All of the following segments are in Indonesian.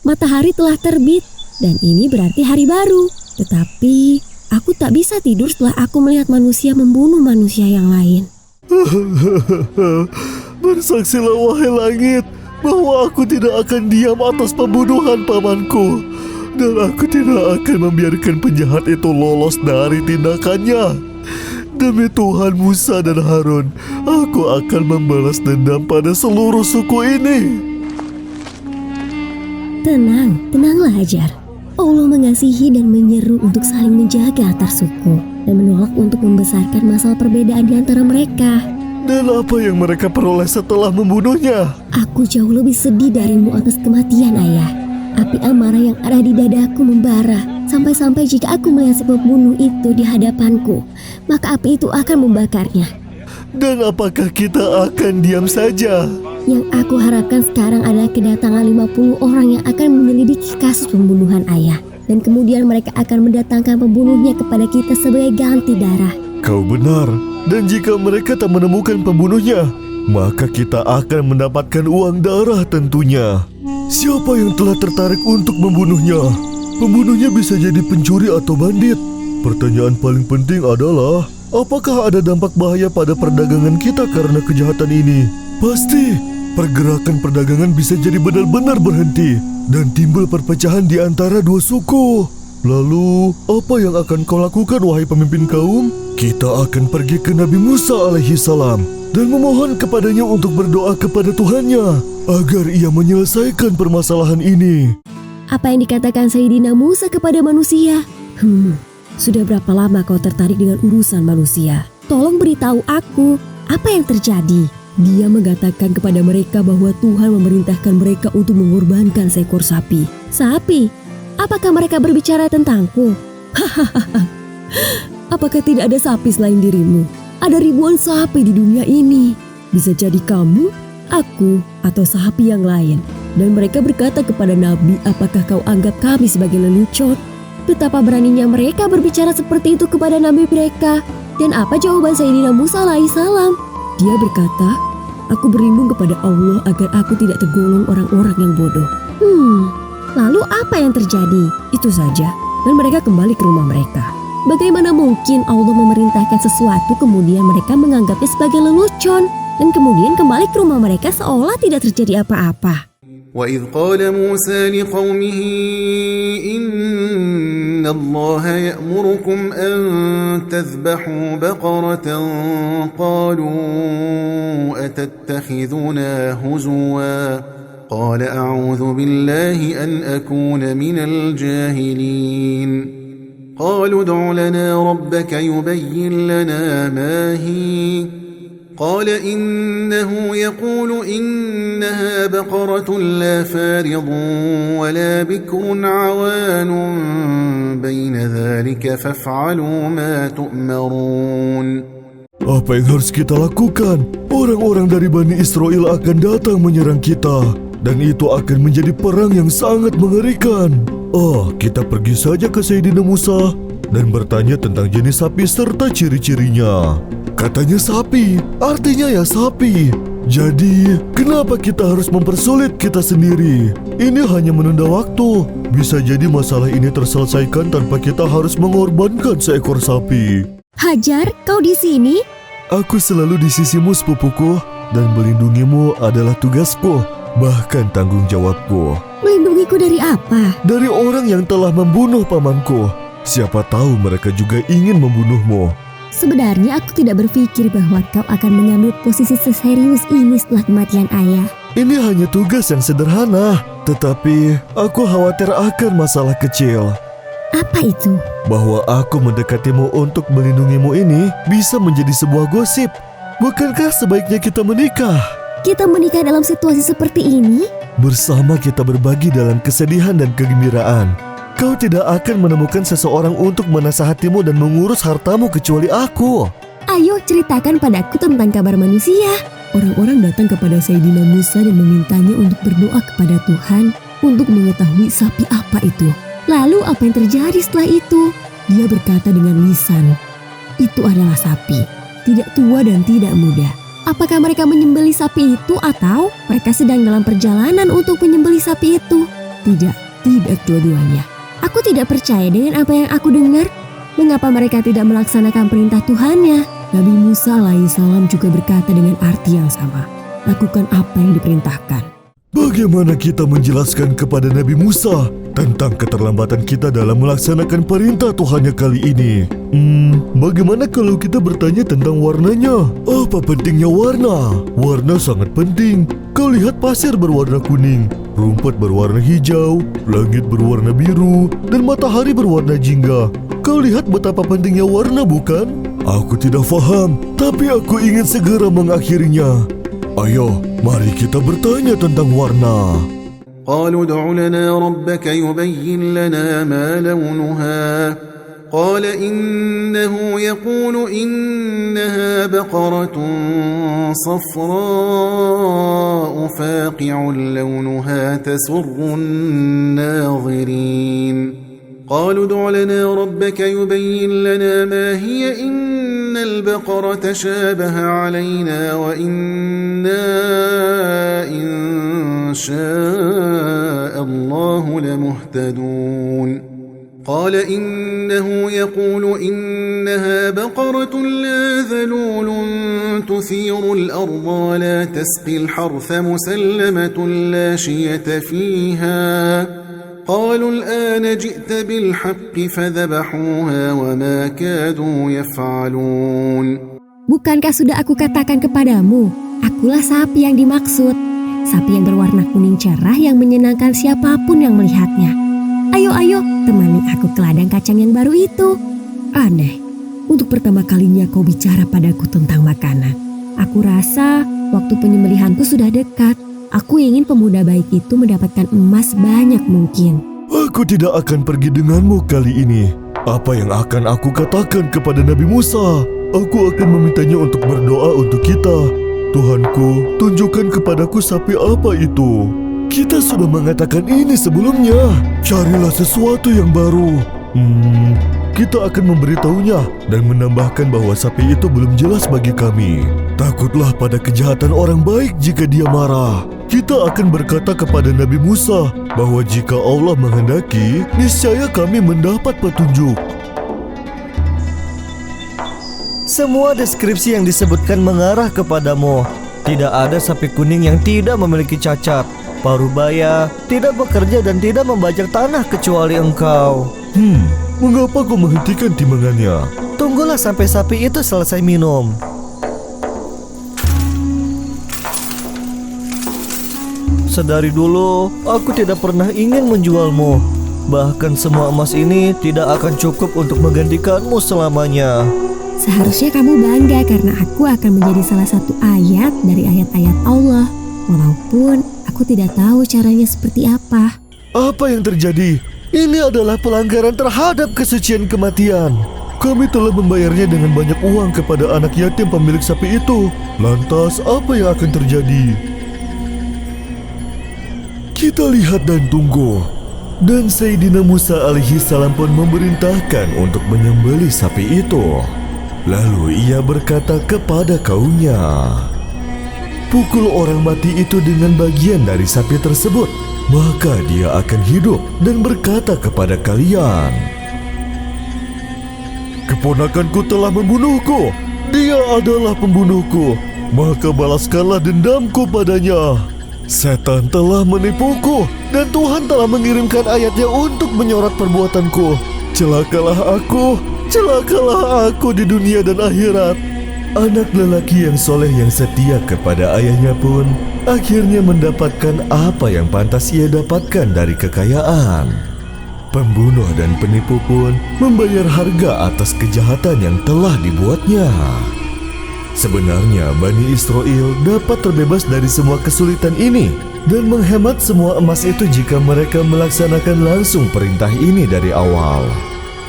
Matahari telah terbit dan ini berarti hari baru. Tetapi aku tak bisa tidur setelah aku melihat manusia membunuh manusia yang lain. Bersaksilah wahai langit bahwa aku tidak akan diam atas pembunuhan pamanku. Dan aku tidak akan membiarkan penjahat itu lolos dari tindakannya. Demi Tuhan Musa dan Harun, aku akan membalas dendam pada seluruh suku ini. Tenanglah Hajar. Allah mengasihi dan menyeru untuk saling menjaga antar suku dan menolak untuk membesarkan masalah perbedaan di antara mereka. Dan apa yang mereka peroleh setelah membunuhnya? Aku jauh lebih sedih darimu atas kematian ayah. Api amarah yang ada di dadaku membara. Sampai-sampai jika aku melihat si pembunuh itu di hadapanku, maka api itu akan membakarnya. Dan apakah kita akan diam saja? Yang aku harapkan sekarang adalah kedatangan 50 orang yang akan menyelidiki kasus pembunuhan ayah. Dan kemudian mereka akan mendatangkan pembunuhnya kepada kita sebagai ganti darah. Kau benar. Dan jika mereka tak menemukan pembunuhnya, maka kita akan mendapatkan uang darah tentunya. Siapa yang telah tertarik untuk membunuhnya? Pembunuhnya bisa jadi pencuri atau bandit. Pertanyaan paling penting adalah, apakah ada dampak bahaya pada perdagangan kita karena kejahatan ini? Pasti, pergerakan perdagangan bisa jadi benar-benar berhenti dan timbul perpecahan di antara dua suku. Lalu, apa yang akan kau lakukan wahai pemimpin kaum? Kita akan pergi ke Nabi Musa alaihi salam dan memohon kepadanya untuk berdoa kepada Tuhannya agar ia menyelesaikan permasalahan ini. Apa yang dikatakan Sayyidina Musa kepada manusia? Sudah berapa lama kau tertarik dengan urusan manusia? Tolong beritahu aku, apa yang terjadi? Dia mengatakan kepada mereka bahwa Tuhan memerintahkan mereka untuk mengorbankan seekor sapi. Sapi? Apakah mereka berbicara tentangku? Apakah tidak ada sapi selain dirimu? Ada ribuan sapi di dunia ini. Bisa jadi kamu, aku, atau sapi yang lain. Dan mereka berkata kepada Nabi, apakah kau anggap kami sebagai lelucon? Betapa beraninya mereka berbicara seperti itu kepada Nabi mereka. Dan apa jawaban Sayyidina Musa alaihissalam? Dia berkata, aku berlindung kepada Allah agar aku tidak tergolong orang-orang yang bodoh. Lalu apa yang terjadi? Itu saja. Dan mereka kembali ke rumah mereka. Bagaimana mungkin Allah memerintahkan sesuatu kemudian mereka menganggapnya sebagai lelucon dan kemudian kembali ke rumah mereka seolah tidak terjadi apa-apa. وَإِذْ قَالَ مُوسَى لِقَوْمِهِ إِنَّ اللَّهَ يَأْمُرُكُمْ أَن تَذْبَحُوا بَقَرَةً قَالُوا أَتَتَّخِذُنَا هُزُوًا قَالَ أَعُوذُ بِاللَّهِ أَنْ أَكُونَ مِنَ الْجَاهِلِينَ قالوا ادع لنا ربك يبين لنا ما هي قال إنه يقول إنها بقرة لا فارض ولا بكر عوان بين ذلك فافعلوا ما تؤمرون. Apa yang harus kita lakukan? Orang-orang dari Bani Israel akan datang menyerang kita dan itu akan menjadi perang yang sangat mengerikan. Kita pergi saja ke Sayyidina Musa dan bertanya tentang jenis sapi serta ciri-cirinya. Katanya sapi, artinya ya sapi. Jadi, kenapa kita harus mempersulit kita sendiri? Ini hanya menunda waktu. Bisa jadi masalah ini terselesaikan tanpa kita harus mengorbankan seekor sapi. Hajar, kau di sini? Aku selalu di sisimu sepupuku dan melindungimu adalah tugasku, bahkan tanggung jawabku. Melindungiku dari apa? Dari orang yang telah membunuh pamanku. Siapa tahu mereka juga ingin membunuhmu. Sebenarnya aku tidak berpikir bahwa kau akan mengambil posisi seserius ini setelah kematian ayah. Ini hanya tugas yang sederhana, tetapi aku khawatir akan masalah kecil. Apa itu? Bahwa aku mendekatimu untuk melindungimu ini bisa menjadi sebuah gosip. Bukankah sebaiknya kita menikah? Kita menikah dalam situasi seperti ini? Bersama kita berbagi dalam kesedihan dan kegembiraan. Kau tidak akan menemukan seseorang untuk menasihatimu dan mengurus hartamu kecuali aku. Ayo ceritakan padaku tentang kabar manusia. Orang-orang datang kepada Sayyidina Musa dan memintanya untuk berdoa kepada Tuhan untuk mengetahui sapi apa itu. Lalu apa yang terjadi setelah itu? Dia berkata dengan lisan, itu adalah sapi, tidak tua dan tidak muda. Apakah mereka menyembelih sapi itu atau mereka sedang dalam perjalanan untuk menyembelih sapi itu? Tidak dua-duanya. Aku tidak percaya dengan apa yang aku dengar. Mengapa mereka tidak melaksanakan perintah Tuhannya? Nabi Musa alaihissalam juga berkata dengan arti yang sama. Lakukan apa yang diperintahkan. Bagaimana kita menjelaskan kepada Nabi Musa tentang keterlambatan kita dalam melaksanakan perintah Tuhannya kali ini? Bagaimana kalau kita bertanya tentang warnanya? Apa pentingnya warna? Warna sangat penting. Kau lihat pasir berwarna kuning, rumput berwarna hijau, langit berwarna biru, dan matahari berwarna jingga. Kau lihat betapa pentingnya warna, bukan? Aku tidak faham, tapi aku ingin segera mengakhirinya. Ayo, mari kita bertanya tentang warna. قالوا ادع لنا ربك يبين لنا ما لونها قال إنه يقول إنها بقرة صفراء فاقع لونها تسر الناظرين قالوا ادع لنا ربك يبين لنا ما هي إن البقرة شابه علينا وإنا إن شاء الله لمهتدون قال إنه يقول إنها بقرة لا ذلول تثير الأرض ولا تسقي الحرث مسلمة لا شية فيها قالوا الآن جئت بالحق فذبحوها وما كادوا يفعلون. Bukankah sudah aku katakan kepadamu, akulah sapi yang dimaksud. Sapi yang berwarna kuning cerah yang menyenangkan siapapun yang melihatnya. Ayo, temani aku ke ladang kacang yang baru itu. Aneh, untuk pertama kalinya kau bicara padaku tentang makanan. Aku rasa waktu penyembelihanku sudah dekat. Aku ingin pemuda baik itu mendapatkan emas banyak mungkin. Aku tidak akan pergi denganmu kali ini. Apa yang akan aku katakan kepada Nabi Musa? Aku akan memintanya untuk berdoa untuk kita. Tuhanku, tunjukkan kepadaku sapi apa itu. Kita sudah mengatakan ini sebelumnya. Carilah sesuatu yang baru. Kita akan memberitahunya dan menambahkan bahwa sapi itu belum jelas bagi kami. Takutlah pada kejahatan orang baik jika dia marah. Kita akan berkata kepada Nabi Musa bahwa jika Allah menghendaki, niscaya kami mendapat petunjuk. Semua deskripsi yang disebutkan mengarah kepadamu. Tidak ada sapi kuning yang tidak memiliki cacat. Parubaya tidak bekerja dan tidak membajak tanah kecuali engkau. Mengapa kau menghentikan timbangannya? Tunggulah sampai sapi itu selesai minum. Sedari dulu, aku tidak pernah ingin menjualmu. Bahkan semua emas ini tidak akan cukup untuk menggantikanmu selamanya. Seharusnya kamu bangga karena aku akan menjadi salah satu ayat dari ayat-ayat Allah. Walaupun aku tidak tahu caranya seperti apa. Apa yang terjadi? Ini adalah pelanggaran terhadap kesucian kematian. Kami telah membayarnya dengan banyak uang kepada anak yatim pemilik sapi itu. Lantas apa yang akan terjadi? Kita lihat dan tunggu. Dan Sayyidina Musa alaihi salam pun memerintahkan untuk menyembelih sapi itu. Lalu ia berkata kepada kaumnya, "Pukul orang mati itu dengan bagian dari sapi tersebut, maka dia akan hidup dan berkata kepada kalian, 'Keponakanku telah membunuhku. Dia adalah pembunuhku. Maka balaskanlah dendamku padanya. Setan telah menipuku dan Tuhan telah mengirimkan ayatnya untuk menyorot perbuatanku. Celakalah aku di dunia dan akhirat.'" Anak lelaki yang soleh yang setia kepada ayahnya pun akhirnya mendapatkan apa yang pantas ia dapatkan dari kekayaan. Pembunuh dan penipu pun membayar harga atas kejahatan yang telah dibuatnya. Sebenarnya Bani Israel dapat terbebas dari semua kesulitan ini dan menghemat semua emas itu jika mereka melaksanakan langsung perintah ini dari awal,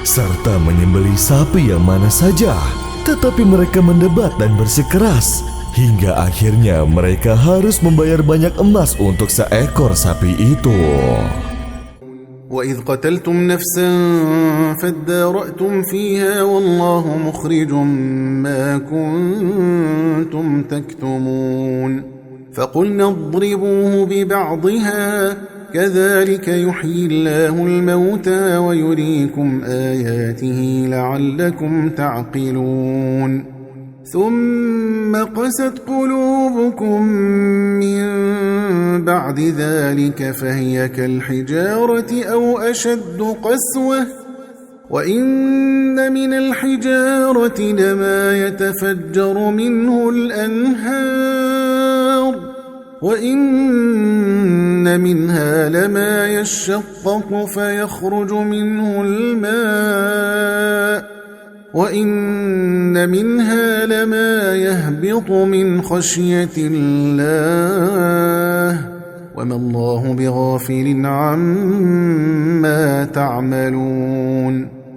serta menyembelih sapi yang mana saja. Tetapi mereka mendebat dan bersikeras hingga akhirnya mereka harus membayar banyak emas untuk seekor sapi itu. وَإِذْ قَتَلْتُمْ نَفْسًا فَادَّارَأْتُمْ فِيهَا وَاللَّهُ مُخْرِجٌ مَا كُنْتُمْ تَكْتُمُونَ فَقُلْنَا اضْرِبُوهُ بِبَعْضِهَا كذلك يحيي الله الموتى ويريكم آياته لعلكم تعقلون ثم قست قلوبكم من بعد ذلك فهي كالحجارة أو أشد قسوة وإن من الحجارة لما يتفجر منه الأنهار وإن منها لما يشقق فيخرج منه الماء وإن منها لما يهبط من خشية الله وما الله بغافل عما تعملون